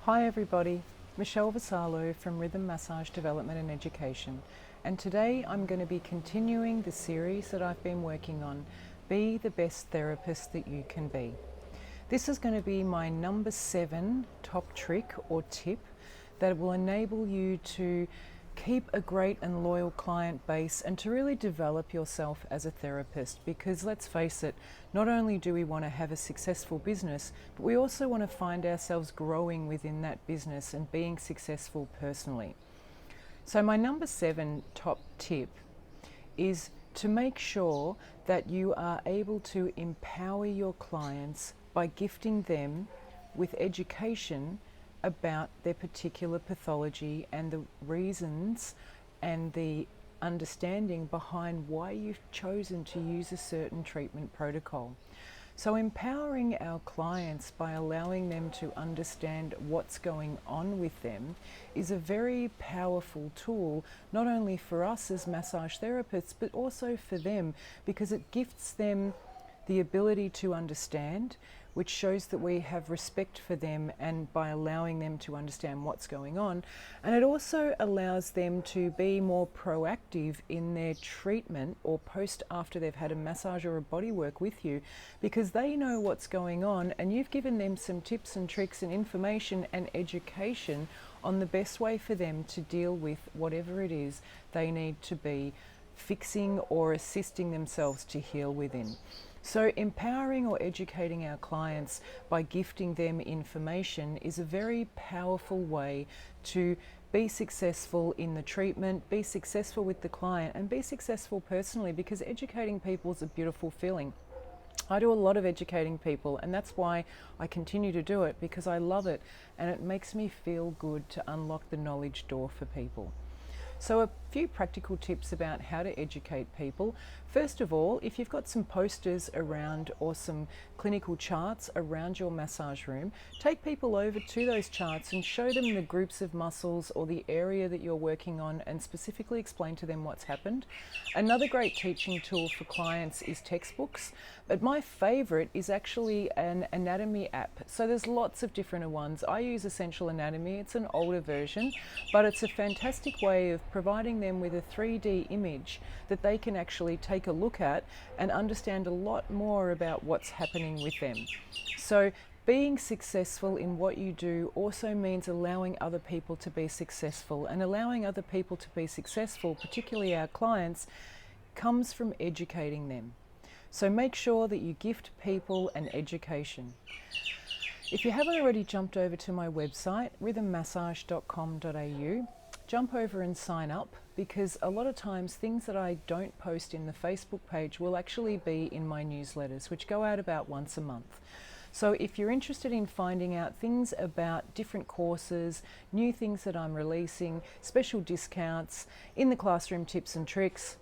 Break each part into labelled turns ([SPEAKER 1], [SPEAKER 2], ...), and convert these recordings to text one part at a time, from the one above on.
[SPEAKER 1] Hi everybody, Michelle Vassallo from Rhythm Massage Development and Education, and today I'm going to be continuing the series that I've been working on, Be the Best Therapist That You Can Be. This is going to be my number 7 top trick or tip that will enable you to keep a great and loyal client base and to really develop yourself as a therapist, because let's face it, not only do we want to have a successful business, but we also want to find ourselves growing within that business and being successful personally. So my number 7 top tip is to make sure that you are able to empower your clients by gifting them with education about their particular pathology and the reasons and the understanding behind why you've chosen to use a certain treatment protocol. So empowering our clients by allowing them to understand what's going on with them is a very powerful tool, not only for us as massage therapists, but also for them, because it gifts them the ability to understand, which shows that we have respect for them and by allowing them to understand what's going on. And it also allows them to be more proactive in their treatment or post after they've had a massage or a body work with you, because they know what's going on and you've given them some tips and tricks and information and education on the best way for them to deal with whatever it is they need to be fixing or assisting themselves to heal within. So empowering or educating our clients by gifting them information is a very powerful way to be successful in the treatment, be successful with the client, and be successful personally, because educating people is a beautiful feeling. I do a lot of educating people, and that's why I continue to do it, because I love it and it makes me feel good to unlock the knowledge door for people. So a few practical tips about how to educate people. First of all, if you've got some posters around or some clinical charts around your massage room, take people over to those charts and show them the groups of muscles or the area that you're working on and specifically explain to them what's happened. Another great teaching tool for clients is textbooks, but my favorite is actually an anatomy app. So there's lots of different ones. I use Essential Anatomy. It's an older version, but it's a fantastic way of providing them with a 3D image that they can actually take a look at and understand a lot more about what's happening with them. So being successful in what you do also means allowing other people to be successful, and allowing other people to be successful, particularly our clients, comes from educating them. So make sure that you gift people an education. If you haven't already jumped over to my website, rhythmmassage.com.au, jump over and sign up, because a lot of times things that I don't post in the Facebook page will actually be in my newsletters, which go out about once a month. So if you're interested in finding out things about different courses, new things that I'm releasing, special discounts, in the classroom tips and tricks,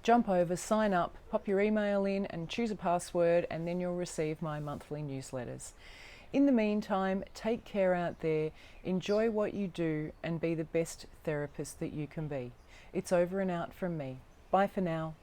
[SPEAKER 1] jump over, sign up, pop your email in and choose a password, and then you'll receive my monthly newsletters. In the meantime, take care out there, enjoy what you do, and be the best therapist that you can be. It's over and out from me. Bye for now.